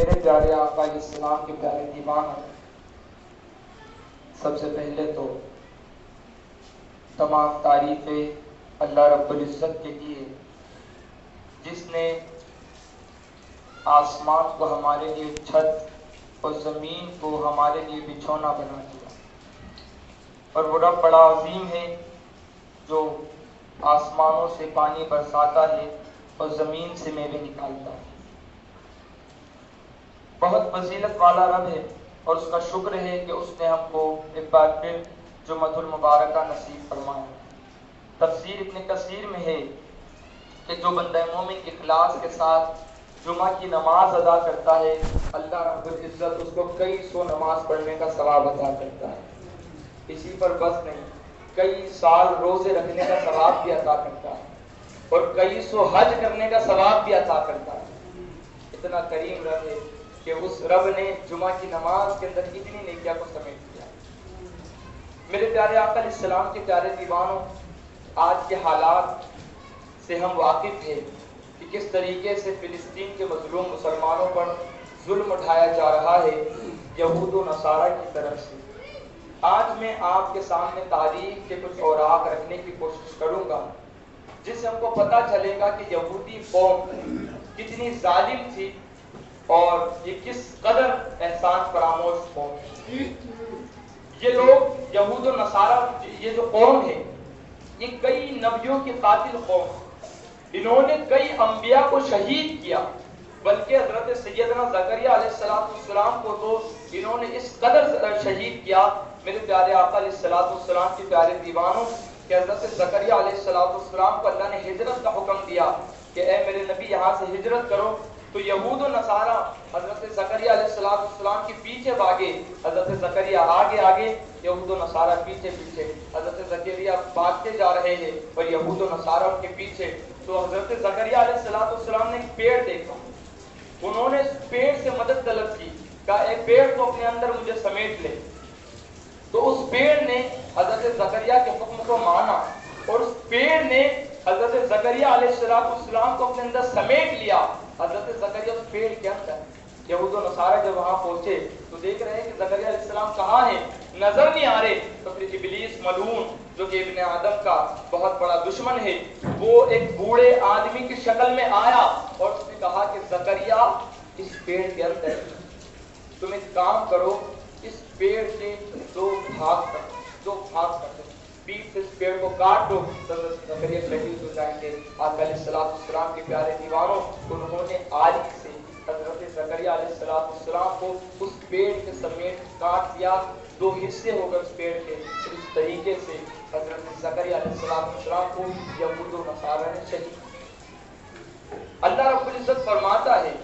میرے پیارے آقا علیہ السلام کے پیارے دیوان، سب سے پہلے تو تمام تعریفیں اللہ رب العزت کے لیے، جس نے آسمان کو ہمارے لیے چھت اور زمین کو ہمارے لیے بچھونا بنا دیا۔ اور وہ رب بڑا عظیم ہے جو آسمانوں سے پانی برساتا ہے اور زمین سے میوے نکالتا ہے۔ بہت فضیلت والا رب ہے، اور اس کا شکر ہے کہ اس نے ہم کو ایک بار پھر جمعۃ المبارکہ نصیب فرمایا۔ تفسیر ابن کثیر میں ہے کہ جو بندہ مومن اخلاص کے ساتھ جمعہ کی نماز ادا کرتا ہے، اللہ رب العزت اس کو کئی سو نماز پڑھنے کا ثواب عطا کرتا ہے۔ اسی پر بس نہیں، کئی سال روزے رکھنے کا ثواب بھی عطا کرتا ہے، اور کئی سو حج کرنے کا ثواب بھی عطا کرتا ہے۔ اتنا کریم رب ہے کہ اس رب نے جمعہ کی نماز کے اندر اتنی نیکیاں کو سمیٹ دیا۔ میرے پیارے آقا علیہ السلام کے پیارے دیوانوں، آج کے حالات سے ہم واقف ہیں کہ کس طریقے سے فلسطین کے مظلوم مسلمانوں پر ظلم اٹھایا جا رہا ہے یہود و نصارہ کی طرف سے۔ آج میں آپ کے سامنے تاریخ کے کچھ اوراق رکھنے کی کوشش کروں گا، جس سے ہم کو پتہ چلے گا کہ یہودی قوم کتنی ظالم تھی اور یہ کس قدر احسان فراموش قوم ہے۔ یہ لوگ یہود و نصارہ، یہ جو قوم ہے، یہ کئی نبیوں کی قاتل قوم ہے۔ انہوں نے کئی انبیاء کو شہید کیا، بلکہ حضرت سیدنا زکریا علیہ السلام کو تو انہوں نے اس قدر شہید کیا، میرے پیارے آقا علیہ السلام کے پیارے دیوانوں، کہ حضرت زکریا علیہ السلام کو اللہ نے ہجرت کا حکم دیا کہ اے میرے نبی یہاں سے ہجرت کرو، تو یہود و نصارہ حضرت زکریا علیہ السلام کے پیچھے بھاگے۔ حضرت زکریا آگے آگے، یہود و نصارہ پیچھے پیچھے۔ حضرت زکریا بھاگتے جا رہے ہیں اور یہود و نصارہ ان کے پیچھے۔ تو حضرت زکریا علیہ السلام نے ایک پیڑ دیکھا، انہوں نے اس پیڑ سے مدد طلب کی، کہا اے پیڑ کو اپنے اندر مجھے سمیٹ لے۔ تو اس پیڑ نے حضرت زکریا کے حکم کو مانا، اور اس پیڑ نے حضرت زکریا علیہ السلام کو اپنے اندر سمیٹ لیا۔ حضرت زکریا اس پیڑ کے اندر، یہود و نصارہ جب وہاں پہنچے تو دیکھ رہے ہیں کہ زکریا علیہ السلام کہاں ہیں، نظر نہیں آ رہے۔ تو پھر ابلیس ملعون، جو کہ ابن آدم کا بہت بڑا دشمن ہے، وہ ایک بوڑھے آدمی کی شکل میں آیا اور اس نے کہا کہ زکریا اس پیڑ کے اندر تم ایک کام کرو، اس پیڑ سے دو بھاگ کر دو، پیٹ سے اس پیڑ کو کاٹ دو، تو زکریا شہید ہو جائیں گے۔ آقا علیہ السلام کے پیارے دیوانوں، انہوں نے آری سے حضرت زکریا علیہ السلام کو اس پیڑ کے سمیت کاٹ دیا، دو حصے ہو گئے اس پیڑ کے۔ اس طریقے سے حضرت زکریا علیہ السلام کو یہود و نصارہ نے شہید۔ اللہ رب العزت فرماتا ہے،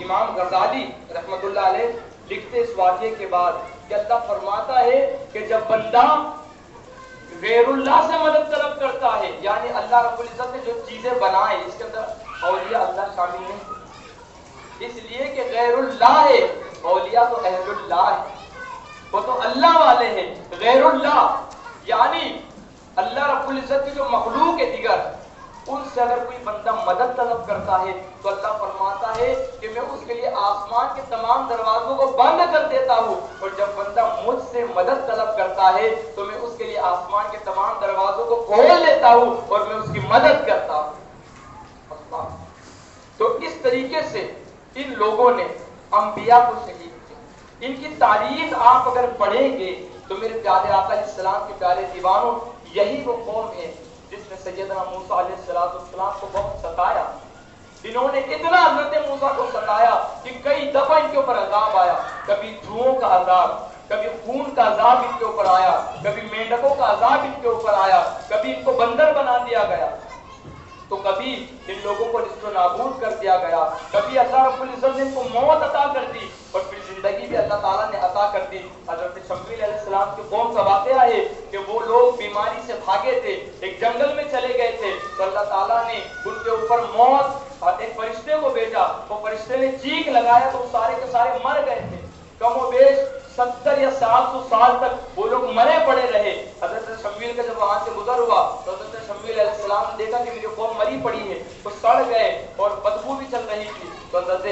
امام غزالی رحمۃ اللہ علیہ لکھتے اس واقعے کے بعد کہ اللہ فرماتا ہے کہ جب بندہ غیر اللہ سے مدد طلب کرتا ہے، یعنی اللہ رب العزت نے جو چیزیں بنائے اس کے اندر اولیاء اللہ شامل نہیں، اس لیے کہ غیر اللہ ہے، اولیاء تو اہل اللہ ہے، وہ تو اللہ والے ہیں۔ غیر اللہ یعنی اللہ رب العزت کی جو مخلوق ہے دیگر، ان سے اگر کوئی بندہ مدد طلب کرتا ہے تو اللہ فرماتا ہے کہ میں اس کے لیے آسمان کے تمام دروازوں کو بند کر دیتا ہوں، اور جب بندہ مجھ سے مدد طلب کرتا ہے تو میں اس کے لیے آسمان کے تمام دروازوں کو کھول لیتا ہوں اور میں اس کی مدد کرتا ہوں۔ تو اس طریقے سے ان لوگوں نے انبیاء کو شہید کیا۔ ان کی تاریخ آپ اگر پڑھیں گے تو میرے پیارے آقا علیہ السلام کے پیارے دیوانوں، یہی وہ قوم ہے جس نے سیدنا موسیٰ علیہ السلام کو بہت ستایا۔ انہوں نے اتنا حضرت موسیٰ کو ستایا کہ کئی دفعہ ان کے اوپر عذاب آیا، کبھی جوؤں کا عذاب، کبھی خون کا عذاب ان کے اوپر آیا، کبھی مینڈکوں کا عذاب ان کے اوپر آیا، کبھی ان کو بندر بنا دیا گیا، تو کبھی ان لوگوں کو نصف و نابود کر دیا گیا، کبھی اللہ رب العزت نے ان کو موت عطا کر دی، اور پھر زندگی بھی اللہ تعالیٰ نے عطا کر دی۔ حضرت شمویل علیہ السلام کی قوم کا واقعہ ہے کہ وہ لوگ بیماری سے بھاگے تھے، ایک جنگل میں چلے گئے تھے، تو اللہ تعالیٰ نے ان کے اوپر موت اور ایک فرشتے کو بھیجا، وہ فرشتے نے چیخ لگایا تو سارے کے سارے مر گئے تھے۔ کم و بیش 70 یا 700 سال تک وہ لوگ مرے پڑے رہے. حضرت شمویل کا جب وہاں سے گزر ہوا تو حضرت شمویل علیہ السلام نے دیکھا کہ میری قوم مری پڑی ہے, وہ سڑ گئے اور بدبو بھی چل رہی تھی. تو حضرت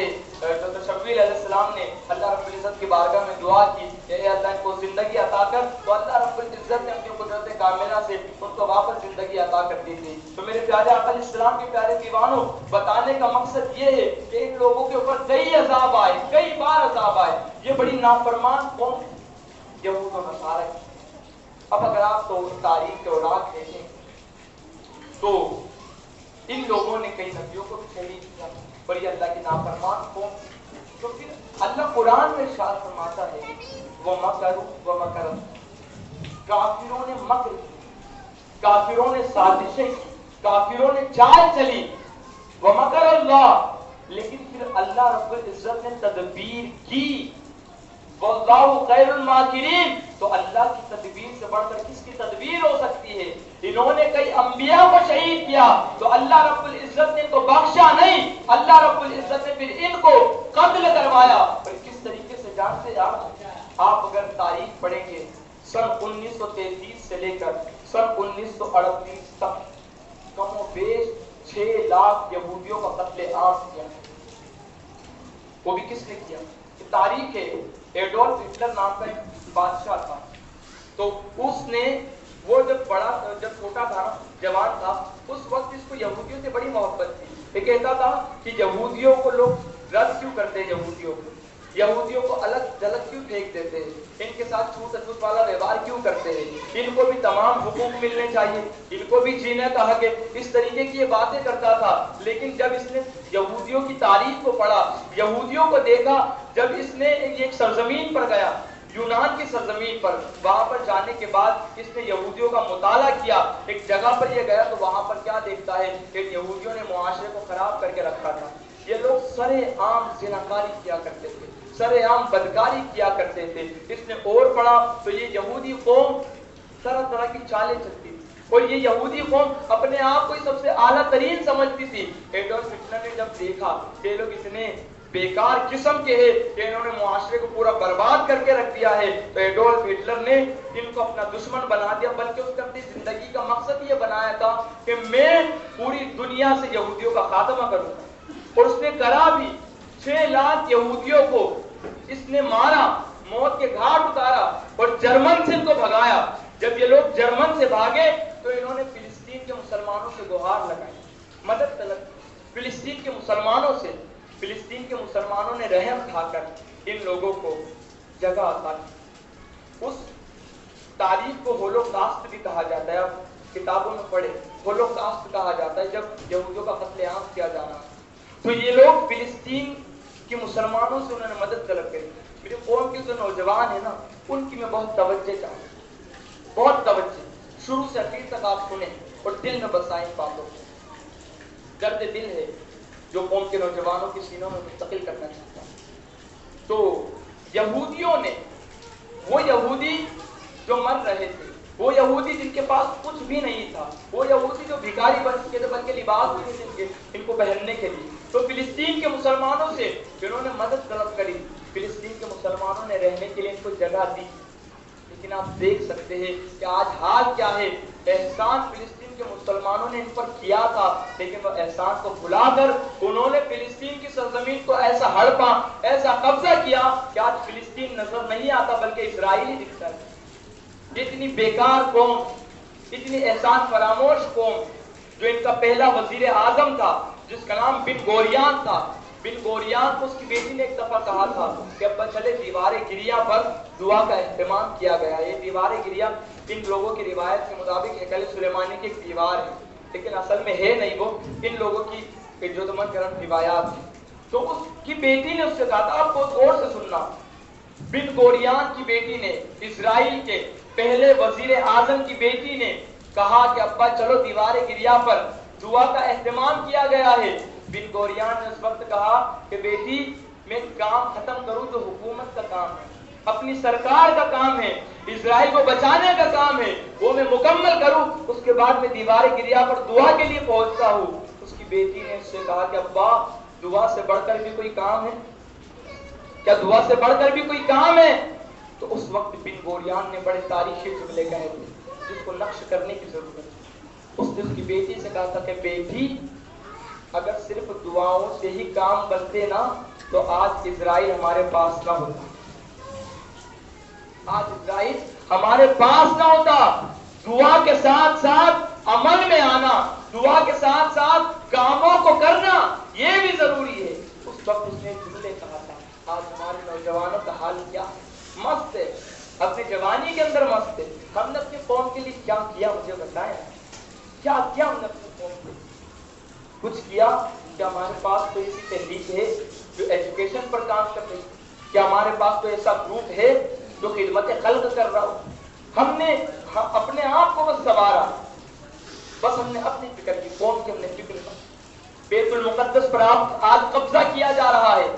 شمویل علیہ السلام نے اللہ رب العزت کی بارگاہ میں دعا کی کہ اے اللہ ان کو زندگی عطا کر. تو اللہ رب العزت نے اپنی قدرت کاملہ سے ان کو واپس زندگی عطا کر دی تھی. تو میرے پیارے آقا علیہ السلام کے پیارے دیوانوں, بتانے کا مقصد یہ ہے کہ ان لوگوں کے اوپر کئی عذاب آئے, کئی بار عذاب آئے. یہ بڑی نافرمان قوم یہود و نصارہ کی. اب اگر آپ تو تاریخ کے اوراق دیکھیں تو ان لوگوں نے کئی نبیوں کو بھی شہید کیا, اور یہ اللہ کی نافرمان قوم. تو پھر اللہ قرآن میں ارشاد فرماتا ہے وَمَكَرُوا وَمَكَرَ, کافروں نے مکر کی, کافروں نے سازشیں کی, کافروں نے چال چلی. وَمَكَرَ اللَّهُ, لیکن پھر اللہ رب العزت نے تدبیر کی. وَاللَّهُ خَيْرُ الْمَاكِرِينَ, تو اللہ کی تدبیر سے بڑھ کر کس کی تدبیر ہو سکتی ہے. انہوں نے کئی انبیاء کو شہید کیا تو اللہ رب العزت نے ان کو بخشا نہیں, اللہ رب العزت نے پھر ان کو قتل کروایا. اور کس طریقے سے جانتے ہیں آپ اگر تاریخ پڑھیں گے سن 1933 سے لے کر سن 1938 تک کم و بیش 6 لاکھ یہودیوں کا قتل عام کیا. وہ بھی کس نے کیا؟ تاریخ ہے. ایڈولف ہٹلر نام کا ایک بادشاہ تھا, تو اس نے وہ جب چھوٹا تھا, جوان تھا, اس وقت اس کو یہودیوں سے بڑی محبت تھی. یہ کہتا تھا کہ یہودیوں کو لوگ رد کیوں کرتے ہیں, یہودیوں کو الگ جلد کیوں پھینک دیتے ہیں, ان کے ساتھ چھوٹ اچھوٹ والا ویوہار کیوں کرتے ہیں, ان کو بھی تمام حقوق ملنے چاہیے, ان کو بھی جینے کا حق ہے. اس طریقے کی یہ باتیں کرتا تھا. لیکن جب اس نے یہودیوں کی تاریخ کو پڑھا, یہودیوں کو دیکھا, جب اس نے ایک سرزمین پر گیا, یونان کی سرزمین پر, وہاں پر جانے کے بعد اس نے یہودیوں کا مطالعہ کیا. ایک جگہ پر یہ گیا تو وہاں پر کیا دیکھتا ہے کہ یہودیوں نے معاشرے کو خراب کر کے رکھا تھا. یہ لوگ سرے عام زناکاری کیا کرتے تھے, سرے عام بدکاری کیا کرتے تھے. اس نے اور پڑھا تو یہ یہودی قوم طرح طرح کی چالیں چلتی تھی, اور یہ یہودی قوم اپنے آپ کو ہی سب سے اعلیٰ ترین سمجھتی تھی. ایڈولف ہٹلر نے جب دیکھا کہ یہ لوگ اتنے بیکار قسم کے ہیں کہ انہوں نے معاشرے کو پورا برباد کر کے رکھ دیا ہے, تو ایڈولف ہٹلر نے ان کو اپنا دشمن بنا دیا. بلکہ اس نے اپنی زندگی کا مقصد یہ بنایا تھا کہ میں پوری دنیا سے یہودیوں کا خاتمہ کروں گا, اور اس نے کرا بھی. 6 لاکھ یہودیوں کو اس نے مارا, موت کے گھاٹ اتارا, اور جرمن سے ان کو بھگایا. جب یہ لوگ جرمن سے بھاگے تو انہوں نے فلسطین کے مسلمانوں سے گہار لگائی, مدد طلب. فلسطین کے مسلمانوں نے رحم کھا کر ان لوگوں کو جگہ عطا کی. اس تاریخ کو ہولوکاسٹ بھی کہا جاتا ہے. اب کتابوں میں پڑھے, ہولوکاسٹ کہا جاتا ہے جب یہودیوں کا قتل عام کیا جانا. تو یہ لوگ فلسطین کے مسلمانوں سے انہوں نے مدد طلب کری. میری قوم کے جو نوجوان ہیں نا, ان کی میں بہت توجہ چاہوں, بہت توجہ, شروع سے اخیر تک آپ سنیں اور دل میں بسائیں باتوں کو. درد دل ہے جو قوم کے نوجوانوں کے سینوں میں منتقل کرنا چاہتا ہوں. تو یہودیوں نے, وہ یہودی جو مر رہے تھے, وہ یہودی جن کے پاس کچھ بھی نہیں تھا, وہ یہودی جو بھکاری بن چکے تھے, بلکہ لباس بھی نہیں تھے ان کو پہننے کے لیے, تو فلسطین کے مسلمانوں سے جنہوں نے مدد طلب کری, فلسطین کے مسلمانوں نے رہنے کے لیے ان کو جگہ دی. لیکن آپ دیکھ سکتے ہیں کہ آج حال کیا ہے. احسان فلسطین کے مسلمانوں نے ان پر کیا تھا, لیکن وہ احسان کو بھلا کر انہوں نے فلسطین کی سرزمین کو ایسا ہڑپا, ایسا قبضہ کیا کہ آج فلسطین نظر نہیں آتا بلکہ اسرائیل ہی دکھتا ہے. اتنی بیکار قوم, اتنی احسان فراموش قوم, جو ان کا پہلا وزیر اعظم تھا جس کا نام بن گوریان تھا. بن گوریان کو اس کی بیٹی نے ایک دفعہ کہا تھا کہ ابا چلے دیوار گریا پر دعا کا اہتمام کیا گیا. یہ دیوار گریا ان لوگوں کی روایت کے مطابق ہیکل سلیمانی کی ایک دیوار ہے, لیکن اصل میں ہے نہیں, وہ ان لوگوں کی جو روایات ہیں. تو اس کی بیٹی نے اس سے کہا تھا, آپ بہت غور سے سننا, بن گوریان کی بیٹی نے, اسرائیل کے پہلے وزیر اعظم کی بیٹی نے کہا کہ ابا چلو دیوار گریا پر دعا کا اہتمام کیا گیا ہے. بن گوریان نے اس وقت کہا کہ بیٹی میں کام ختم کروں تو حکومت کا کام ہے, اپنی سرکار کا کام ہے, اسرائیل کو بچانے کا کام ہے, وہ میں مکمل کروں, اس کے بعد میں دیوار گریا پر دعا کے لیے پہنچتا ہوں. اس کی بیٹی نے اس سے کہا کہ ابا دعا سے بڑھ کر بھی کوئی کام ہے کیا؟ دعا سے بڑھ کر بھی کوئی کام ہے؟ تو اس وقت بن گوریان نے بڑے تاریخی جملے کہے تھے جس کو نقش کرنے کی ضرورت ہے۔ اس نے اس کی بیٹی سے کہا تھا کہ بیٹی اگر صرف دعاؤں سے ہی کام بنتے نا تو آج اسرائیل ہمارے پاس نہ ہوتا، آج اسرائیل ہمارے پاس نہ ہوتا۔ دعا کے ساتھ ساتھ عمل میں آنا، دعا کے ساتھ ساتھ کاموں کو کرنا یہ بھی ضروری ہے۔ اس وقت اس نے جملے کہا تھا۔ آج ہمارے نوجوانوں کا حال کیا ہے؟ مست ہے، اپنی جوانی کے اندر مست ہے۔ ہم نے اپنے قوم کے لیے کیا کیا مجھے بتائیں، کیا کیا ہم نے اپنے قوم کے لیے؟ کچھ کیا؟ کیا ہمارے پاس کوئی ایسی تحریک ہے جو ایجوکیشن پر کام کر رہی ہے؟ کیا ہمارے پاس کوئی ایسا گروپ ہے جو خدمت خلق کر رہا ہو؟ ہم نے اپنے آپ کو بس سنوارا، بس ہم نے اپنی فکر کی، قوم کی ہم نے فکر کی۔ بیت المقدس پر آج قبضہ کیا جا رہا ہے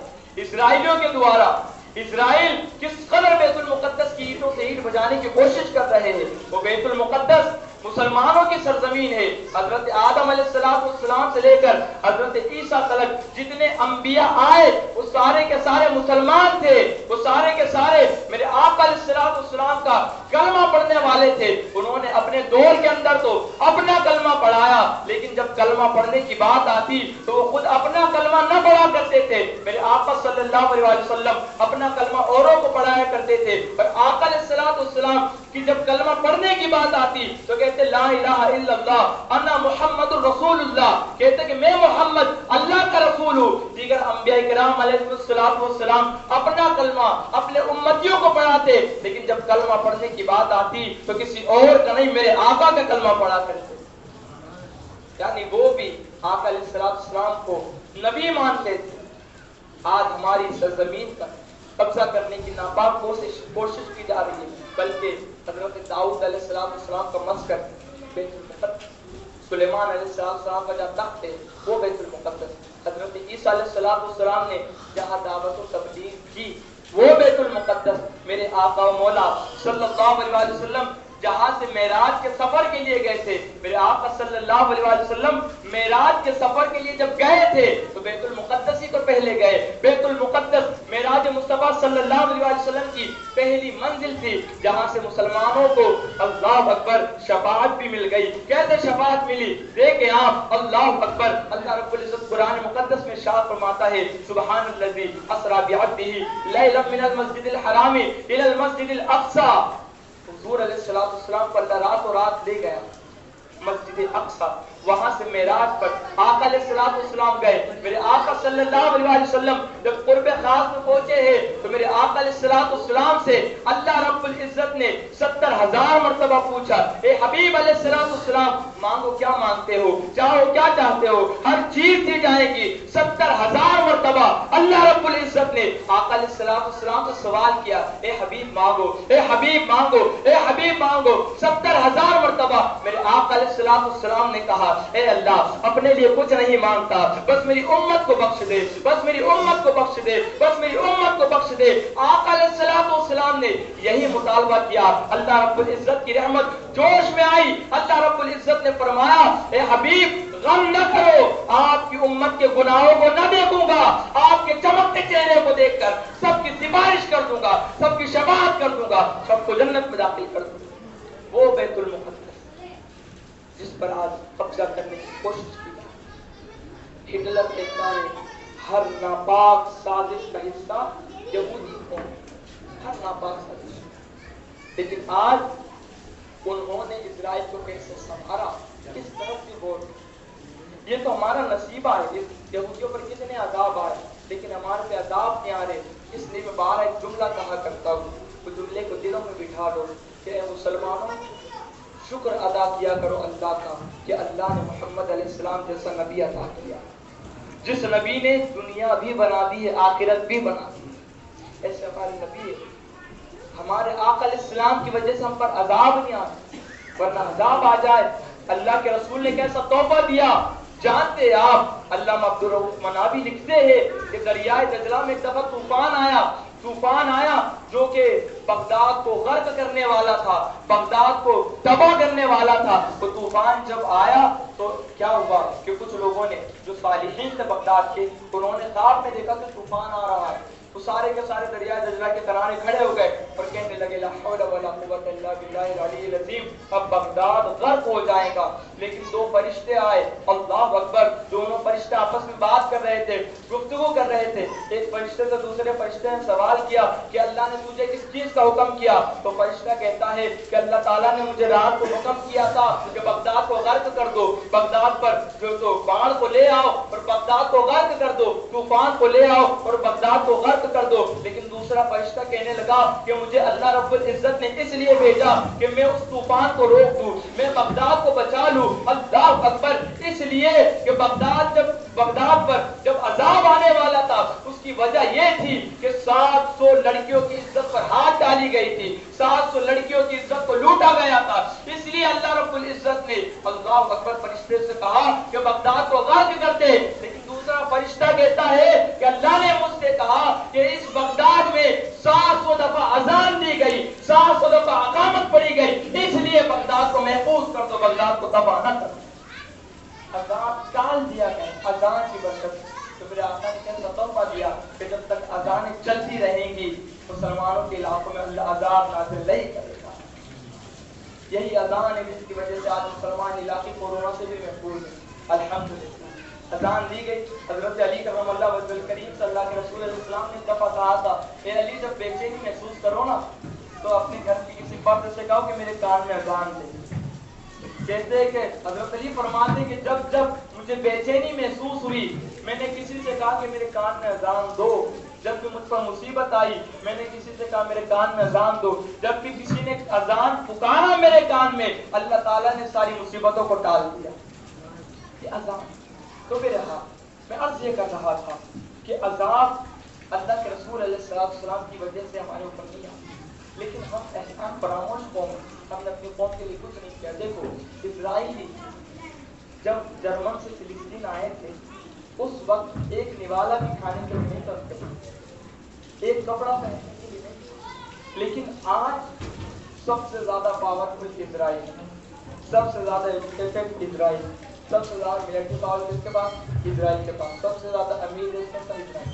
اسرائیلیوں کے دوارا۔ اسرائیل کس قدر بیت المقدس کی اینٹوں سے اینٹ بجانے کی کوشش کر رہے ہیں۔ وہ بیت المقدس مسلمانوں کی سرزمین ہے۔ حضرت آدم علیہ السلام سے لے کر حضرت عیسیٰ تک جتنے انبیاء آئے وہ سارے کے سارے مسلمان تھے، وہ سارے کے سارے میرے آقا علیہ السلام کا کلمہ پڑھنے والے تھے۔ انہوں نے اپنے دور کے اندر تو اپنا کلمہ پڑھایا، لیکن جب کلمہ پڑھنے کی بات آتی تو وہ خود اپنا کلمہ نہ پڑھا کرتے تھے۔ میرے آقا صلی اللہ علیہ وسلم اپنا کلمہ اوروں کو پڑھایا کرتے تھے، اور آقا علیہ السلام کی جب کلمہ پڑھنے کی بات آتی تو کہتے لا الہ الا اللہ انا محمد الرسول اللہ، کہتے کہ میں محمد اللہ کا رسول ہوں۔ دیگر انبیاء کرام علیہ السلام اپنا کلمہ اپنے امتیوں کو پڑھاتے، لیکن جب کلمہ پڑھنے کی بات آتی تو کسی اور کا نہیں، میرے آقا کا کلمہ پڑھا کرتے، یعنی وہ بھی آقا علیہ السلام کو نبی مانتے تھے۔ آج ہماری سرزمین پر قبضہ کرنے کی ناپاک کوشش کی جا رہی ہے، بلکہ حضرت داؤد علیہ السلام کا مسکن بیت المقدس، سلیمان علیہ السلام کا جہاں تخت ہے وہ بیت المقدس، حضرت عیسیٰ علیہ السلام نے جہاں دعوت و تبلیغ کی وہ بیت المقدس، میرے آقا و مولا صلی اللہ علیہ وسلم جہاں سے معراج کے سفر کے لیے گئے تھے، میرے آقا صلی اللہ علیہ وسلم معراج کے سفر کے لیے جب گئے تھے تو بیت المقدس ہی کو پہلے گئے۔ بیت المقدس معراج مصطفیٰ صلی اللہ علیہ وسلم کی پہلی منزل تھی جہاں سے مسلمانوں کو اللہ اکبر شفاعت بھی مل گئی۔ کیسے شفاعت ملی دیکھیں آپ، اللہ اکبر، اللہ رب العزت قرآن مقدس میں ارشاد فرماتا ہے سبحان الذی اسری بعبدہ لیلا من المسجد الحرام الی المسجد الاقصی۔ حضور علیہ السلام کو اللہ رات و رات لے گیا مسجد اقصی، وہاں سے معراج پر آقا علیہ السلام گئے۔ میرے آقا صلی اللہ علیہ وسلم جب قرب خاص میں پہنچے ہیں تو میرے آقا علیہ السلام سے اللہ رب العزت نے 70,000 مرتبہ پوچھا، اے حبیب علیہ السلام مانگو کیا مانگتے ہو، چاہو کیا چاہتے ہو، ہر چیز دی جائے گی۔ 70,000 مرتبہ اللہ رب العزت نے آقا علیہ السلام سے سوال کیا، اے حبیب مانگو، اے حبیب مانگو، اے حبیب مانگو۔ 70,000 مرتبہ میرے آقا علیہ السلام نے کہا، اے اللہ اپنے لیے کچھ نہیں مانگتا، بس میری امت کو بخش دے، بس میری امت کو بخش دے، بس میری امت کو بخش دے۔ آقا علیہ السلام نے یہی مطالبہ کیا، اللہ رب العزت کی رحمت جوش میں آئی، اللہ رب العزت نے فرمایا، اے حبیب غم نہ کرو، آپ کی امت کے گناہوں کو نہ دیکھوں گا، آپ کے چمکتے چہرے کو دیکھ کر سب کی سفارش کر دوں گا، سب کی شفاعت کر دوں گا، سب کو جنت میں داخل کر دوں گا۔ وہ بیت المقدس جس پر آج قبضہ کرنے کی کوشش کی جائے۔ ہٹلر کہتا ہے ہر ناپاک سازش کا حصہ یہودی قوم، ہر ناپاک سازش، لیکن آج انہوں نے اسرائیل کو کیسے سنبھالا، کس طرف سے ووٹ، یہ تو ہمارا نصیبہ ہے۔ یہودیوں پر کتنے عذاب آئے لیکن ہمارے پہ عذاب نہیں آ رہے، اس لیے میں باہر ایک جملہ کہا کرتا ہوں، وہ جملے کو دلوں میں بٹھا دو کہ اے مسلمانوں شکر ادا کیا کرو اللہ کا کہ اللہ نے محمد علیہ السلام جیسا نبی عطا کیا، جس نبی نے دنیا بھی بنا دی ہے آخرت بھی بنا دی ہے۔ ایسے ہمارے نبی ہے، ہمارے آقا علیہ السلام کی وجہ سے ہم پر عذاب نہیں آتا، ورنہ عذاب آ جائے۔ اللہ کے رسول نے کیسا تحفہ دیا جانتے آپ، علامہ عبدالرؤف منابی لکھتے ہیں کہ دریائے دجلہ میں دفعہ طوفان آیا جو کہ بغداد کو غرق کرنے والا تھا، بغداد کو تباہ کرنے والا تھا۔ وہ طوفان جب آیا تو کیا ہوا کہ کچھ لوگوں نے جو صالحین تھے بغداد کے، انہوں نے خواب میں دیکھا کہ طوفان آ رہا ہے، تو سارے کے سارے دریائے دجلہ کے کنارے کھڑے ہو گئے اور کہنے لگے لا حول ولا قوت الا باللہ العلی العظیم، اب بغداد غرق ہو جائے گا. لیکن دو فرشتے آئے، اللہ اکبر، دونوں فرشتے آپس میں بات کر رہے تھے، گفتگو کر رہے تھے. ایک فرشتے سے دوسرے فرشتے نے سوال کیا کہ اللہ نے تجھے کس چیز کا حکم کیا؟ تو فرشتہ کہتا ہے کہ اللہ تعالیٰ نے مجھے رات کو حکم کیا تھا کہ بغداد کو غرق کر دو، بغداد پر جو تو باڑ کو لے آؤ اور بغداد کو غرق کر دو، طوفان کو لے آؤ اور بغداد کو غرق کر دو. لیکن دوسرا فرشتہ کہنے لگا کہ مجھے اللہ رب العزت نے اس لیے بھیجا کہ میں اس طوفان کو روک دوں، میں بغداد کو بچا لوں. اللہ اکبر، اس لیے کہ بغداد پر جب عذاب آنے والا تھا اس کی وجہ یہ تھی کہ 700 لڑکیوں کی عزت پر ہاتھ ڈالی گئی تھی، 700 لڑکیوں کی عزت کو لوٹا گیا تھا. اس لیے اللہ رب العزت نے اللہ اکبر فرشتے سے کہا کہ بغداد کو غرق کر دے. لیکن دوسرا فرشتہ کہتا ہے کہ اللہ نے مجھ سے کہا کہ اس بغداد میں 700 دفعہ اذان دی گئی، 700 دفعہ اقامت پڑی گئی، اس لیے بغداد کو محفوظ کر دو، بغداد کو تباہ نہ کر. اذان ٹال دیا گیا اذان کی برکت. تو میرے آقا نے کیسا تحفہ دیا کہ جب تک اذانیں چلتی رہیں گی مسلمانوں کے علاقوں میں اللہ عذاب نازل نہیں کرے گا. یہی اذان ہے جس کی وجہ سے آج مسلمان علاقے کورونا سے بھی محفوظ ہیں الحمدللہ. اذان دی گئی. حضرت علی کرم اللہ وجہ الکریم صلی اللہ کے رسول علیہ السلام نے دفعہ کہا تھا اے علی جب بے چینی محسوس کرو نا تو اپنے گھر کی کسی فرد سے کہو کہ میرے کان میں اذان دے. کہتے ہیں کہ حضرت علی فرماتے کہ جب جب مجھے بے چینی محسوس ہوئی میں نے کسی سے کہا کہ میرے کان میں اذان دو. جب بھی مجھ پر مصیبت آئی میں نے کسی سے کہا میرے کان میں اذان دو. جب بھی کسی نے اذان پکارا میرے کان میں اللہ تعالیٰ نے ساری مصیبتوں کو ٹال دیا. یہ اذان. تو میرے ہاتھ میں عرض یہ کر رہا تھا کہ عذاب اللہ کے رسول علیہ السلام کی وجہ سے ہمارے اوپر نہیں آتا، لیکن ہم احسان فراموش قوم، ہم نے اپنی قوم کے لیے کچھ نہیں کیا. دیکھو اسرائیلی جب جرمن سے فلسطین آئے تھے اس وقت ایک نوالا بھی کھانے کے لیے نہیں کرتے، ایک کپڑا پہننے کے لیے نہیں. لیکن آج سب سے زیادہ پاورفل اسرائیل، سب سے زیادہ ایجوکیٹڈ اسرائیل، سب سے زیادہ ملٹری پاور کس کے پاس؟ اسرائیل کے پاس. سب سے زیادہ امیر دیش کون سا؟ اسرائیل.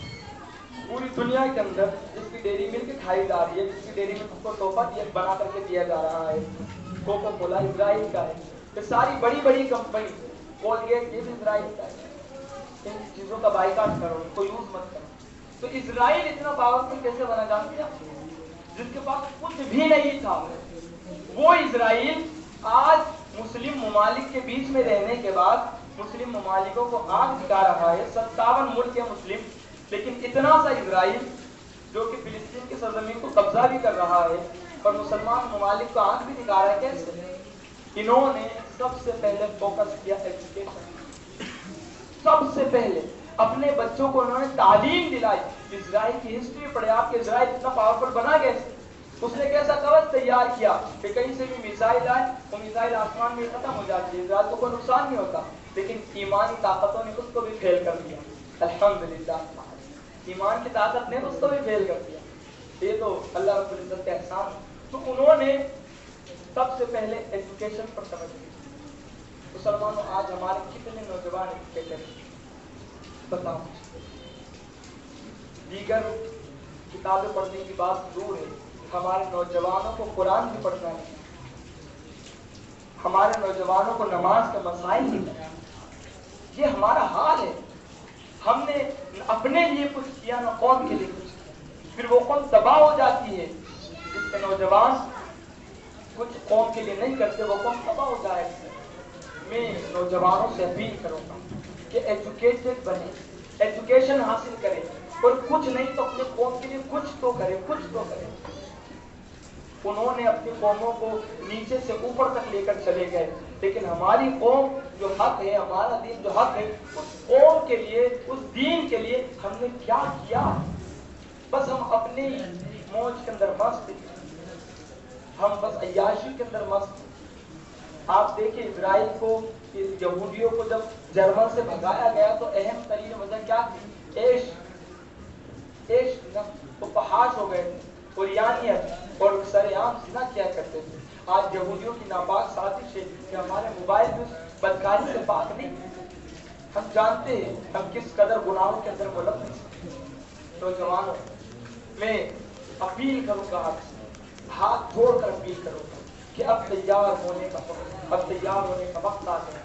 پوری دنیا کے اندر جس کی ڈیری ملک کھائی جا رہی ہے، جس کی ڈیری ملک کو تحفہ بنا کر کے دیا جا رہا ہے، کوکا کولا اسرائیل کا ہے. یہ ساری بڑی بڑی کمپنی، کولگیٹ یہ بھی اسرائیل کا ہے. ان چیزوں کا بائیکاٹ کرو، ان کو یوز مت کرو. تو اسرائیل اتنا پاورفل کیسے بنا جانتے ہیں؟ جس کے پاس کچھ بھی نہیں تھا وہ اسرائیل آج مسلم ممالک کے بیچ میں رہنے کے بعد مسلم ممالکوں کو آنکھ دکھا رہا ہے. 57 ملک ہے مسلم، لیکن اتنا سا اسرائیل جو کہ فلسطین کی سرزمین کو قبضہ بھی کر رہا ہے اور مسلمان ممالک کو آنکھ بھی دکھا رہا ہے. کیسے؟ انہوں نے سب سے پہلے فوکس کیا ایجوکیشن. سب سے پہلے اپنے بچوں کو انہوں نے تعلیم دلائی. اسرائیل کی ہسٹری پڑھے آپ کہ اسرائیل اتنا پاورفل بنا کیسے. اس نے کیسا کورس تیار کیا کہ کہیں سے بھی میزائل آئے وہ میزائل آسمان میں ختم ہو جاتی ہے، اسرائیل کو کوئی نقصان نہیں ہوتا. لیکن ایمانی طاقتوں نے اس کو بھی فیل کر دیا. الحمدللہ ایمان کی طاقت نے اس کو بھی فیل کر دیا. یہ تو اللہ رب العزت کا احسان. تو انہوں نے سب سے پہلے ایجوکیشن پر توجہ دی. مسلمانوں آج ہمارے کتنے نوجوان ایجوکیٹڈ بتاؤ. دیگر کتابیں پڑھنے کی بات دور ہے، ہمارے نوجوانوں کو قرآن بھی پڑھنا ہے، ہمارے نوجوانوں کو نماز کے مسائل نہیں پڑھنا. یہ ہمارا حال ہے. ہم نے اپنے لیے کچھ کیا نہ قوم کے لیے کچھ کیا، پھر وہ قوم تباہ ہو جاتی ہے. جس کے نوجوان کچھ قوم کے لیے نہیں کرتے وہ قوم تباہ ہو جائے. میں نوجوانوں سے اپیل کروں گا کہ ایجوکیٹڈ بنے، ایجوکیشن حاصل کریں اور کچھ نہیں تو اپنے قوم کے لیے کچھ تو کریں، کچھ تو کریں. انہوں نے اپنی قوموں کو نیچے سے اوپر تک لے کر چلے گئے، لیکن ہماری قوم جو حق ہے، ہمارا دین جو حق ہے، اس قوم کے لیے، اس دین کے لیے ہم نے کیا کیا؟ بس ہم اپنی موج کے اندر مست ہیں، ہم بس عیاشی کے اندر مست ہیں. آپ دیکھیں اسرائیل کو، یہودیوں کو جب جرمن سے بھگایا گیا تو اہم ترین وجہ کیا تھی؟ عیش وہ فحاش ہو گئے تھے اور یانیت اور سر عام زنا کیا کرتے تھے. آج یہودیوں کی ناپاک سازش ہے کہ ہمارے موبائل میں بدکاری سے پاک نہیں. ہم جانتے ہیں ہم کس قدر گناہوں کے اندر ملوث ہیں. نوجوانوں میں اپیل کروں گا آپ سے ہاتھ جوڑ کر اپیل کرو کہ اب تیار ہونے کا وقت، اب تیار ہونے کا وقت آ گیا،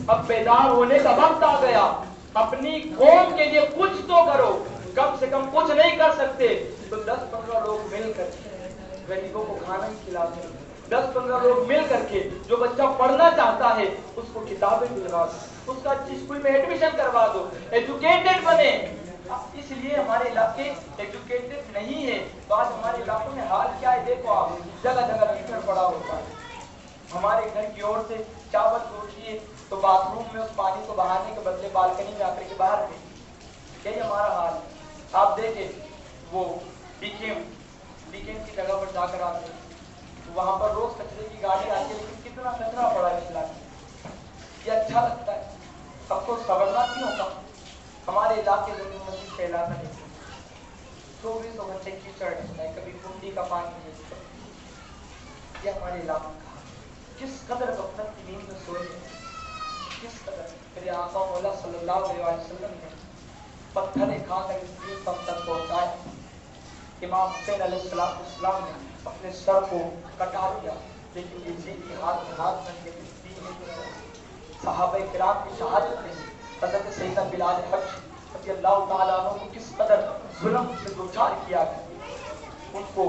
اب بیدار ہونے کا وقت آ گیا، اپنی قوم کے لیے کچھ تو کرو، کم سے کم کچھ نہیں کر سکتے تو 10-15 لوگ مل کر غریبوں کو کھانا ہی کھلاتے، 10-15 لوگ مل کر کے جو بچہ پڑھنا چاہتا ہے اس کو کتابیں دلوا دو، اس کا اچھی اسکول میں ایڈمیشن کروا دو، ایجوکیٹڈ بنے۔ اس لیے ہمارے علاقے ایجوکیٹڈ نہیں ہے تو آج ہمارے علاقوں میں حال کیا ہے دیکھو آپ، جگہ جگہ کیچڑ پڑا ہوتا ہے، ہمارے گھر کی اور سے چاول دھوتی ہے تو باتھ روم میں اس پانی کو بہانے کے بدلے بالکنی میں آ کر کے باہر پھینکتے، یہی ہمارا حال ہے۔ آپ دیکھیں وہ ڈیکیم کی جگہ پر جا کر آتے ہیں، وہاں پر روز کچرے کی گاڑی آتی ہے لیکن کتنا کچرا پڑا ہے اس علاقے، یہ اچھا لگتا ہے، سب کو سنورنا کیوں ہوتا؟ ہمارے علاقے زمین مسجد کا علاقہ نہیں، 24 گھنٹے کیچڑ رہتا ہے، کبھی کنڈی کا پانی نہیں ہوتا، یہ ہمارے علاقے کا کس قدر غفلت کی نیند میں سوئے ہیں، کس قدر میرے آقا مولا صلی اللہ علیہ وسلم نے پتھریں کھا کر اس دین کو تک پہنچایا۔ امام حسین علیہ السلام نے اپنے سر کو کٹا دیا لیکن یہ دین کے ہاتھ میں ہاتھ بن کے دین نے صحابہ کرام کی شہادت میں حضرت سیدنا بلال حبشی رضی اللہ تعالیٰ عنہ کو کس قدر ظلم سے دوچار کیا گیا، ان کو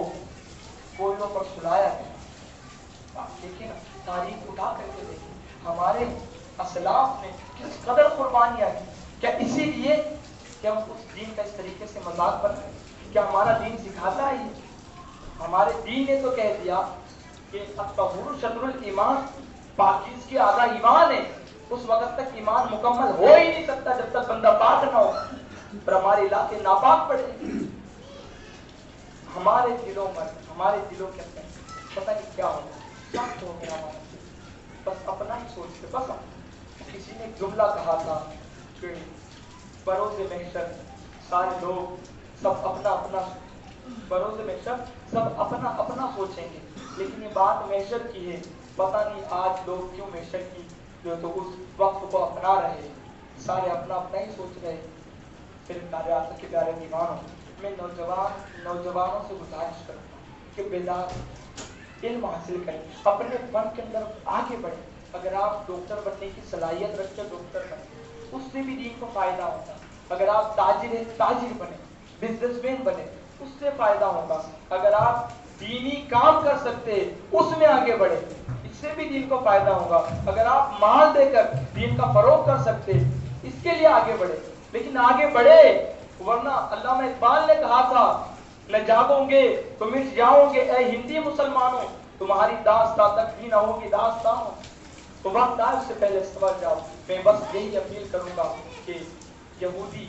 کوئلوں پر سلایا گیا، لیکن تاریخ اٹھا کر کے دیکھیں ہمارے اسلاف نے کس قدر قربانیاں کی، کیا اسی لیے کہ ہم اس دین کا اس طریقے سے مذاق بنائیں؟ کیا ہمارا دین سکھاتا ہے؟ ہمارے دین نے تو کہہ دیا کہ الطہور شطر الایمان، پاکیزگی آدھا ایمان ہے، اس وقت تک ایمان مکمل ہو ہی نہیں سکتا جب تک بندہ پاک نہ ہو، پر ہمارے علاقے ناپاک پڑے، ہمارے دلوں کے اندر پتہ نہیں کیا ہوگا، سخت ہو گیا ہمارا، بس اپنا ہی سوچتے، بس کسی نے جملہ کہا تھا کہ بروز محشر سارے لوگ سب اپنا اپنا سوچیں گے، لیکن یہ بات محشر کی ہے، پتہ نہیں آج لوگ کیوں محشر کی جو تو اس وقت کو اپنا رہے ہیں، سارے اپنا اپنا ہی سوچ رہے ہیں۔ پھر میرے آقا کے پیارے دیوانوں، میں نوجوانوں سے گزارش کرتا ہوں کہ بیدار علم حاصل کریں، اپنے فن کے اندر آگے بڑھیں، اگر آپ ڈاکٹر بننے کی صلاحیت رکھتے ڈاکٹر بنیں، اس سے بھی دین کو فائدہ ہوتا، اگر آپ تاجر بنیں، بزنس مین بنیں، اس سے فائدہ ہوگا، اگر آپ دینی کام کر سکتے اس میں آگے بڑھے، اس سے بھی دین کو فائدہ ہوگا، اگر آپ مال دے کر دین کا فروغ کر سکتے اس کے لیے آگے بڑھے، لیکن آگے بڑھے، ورنہ علامہ اقبال نے کہا تھا نہ جاگوں گے تو مٹ جاؤ گے اے ہندی مسلمانوں، تمہاری داستاں تک بھی نہ ہوگی داستانوں، تو وقت آئے اس سے پہلے سمجھ جاؤ۔ میں بس یہی اپیل کروں گا کہ یہودی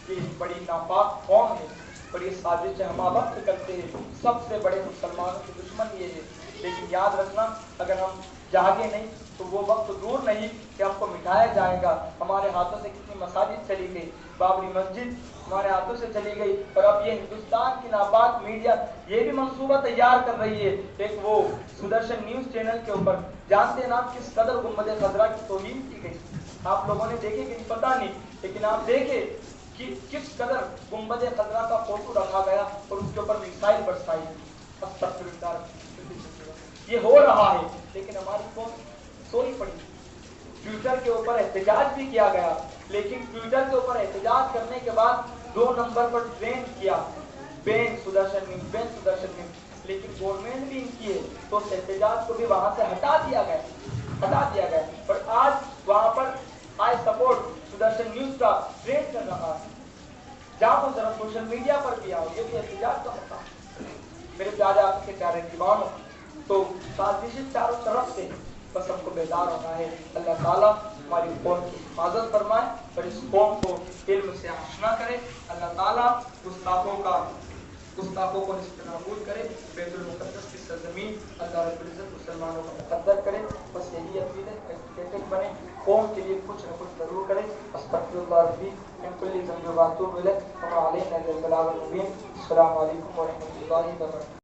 یہ بڑی ناپاک قوم ہے اور یہ سازش ہمہ وقت کرتے ہیں، سب سے بڑے مسلمانوں کے دشمن یہ ہے، لیکن یاد رکھنا اگر ہم جاگے نہیں تو وہ وقت دور نہیں کہ ہم کو مٹایا جائے گا۔ ہمارے ہاتھوں سے کتنی مساجد چلی گئی، بابری مسجد ہمارے ہاتھوں سے چلی گئی، اور اب یہ ہندوستان کی ناپاک میڈیا یہ بھی منصوبہ تیار کر رہی ہے، ایک وہ سدرشن نیوز چینل کے اوپر جانتے ہیں آپ کس قدر گنبد خضرا کی توہین کی گئی، آپ لوگوں نے دیکھے کہ پتہ نہیں، لیکن آپ دیکھیں کہ کس قدر گنبد خضرا کا فوٹو رکھا گیا اور اس کے اوپر میسائل برسائی، یہ ہو رہا ہے، لیکن ہماری قوم سوئی پڑی۔ ٹویٹر کے اوپر احتجاج بھی کیا گیا، لیکن ٹویٹر کے اوپر احتجاج کرنے کے بعد 2 نمبر پر ٹرینڈ کیا بین سدرشن نیوز، لیکن گورنمنٹ بھی ان کی ہے تو اس احتجاج کو بھی وہاں سے ہٹا دیا گیا، پر آج وہاں پر آئی سپورٹ سدرشن نیوز کا ٹرینڈ کر رہا ہے، جہاں ذرا سوشل میڈیا پر بھی آؤ، یہ بھی احتجاج کا ہوتا میرے پیارے آپ کے پیارے دیوانوں، تو سازشیں چاروں طرف سے، بس ہم کو بیدار ہونا ہے۔ اللہ تعالیٰ ہماری قوم کی حفاظت فرمائے اور اس قوم کو علم سے آشنا کرے، اللہ تعالیٰ گستاخوں کو نابود کرے، بیت المقدس کی سرزمین اللہ رب العزت مسلمانوں کا مقدر کرے، بس یہی اپیل ہے، ایجوکیٹڈ بنے، قوم کے لیے کچھ نہ کچھ ضرور کرے۔ استغفر اللہ ربی من کل ذنب و اتوب الیہ وما علینا الا البلاغ المبین۔ السلام علیکم ورحمۃ اللہ وبرکاتہ۔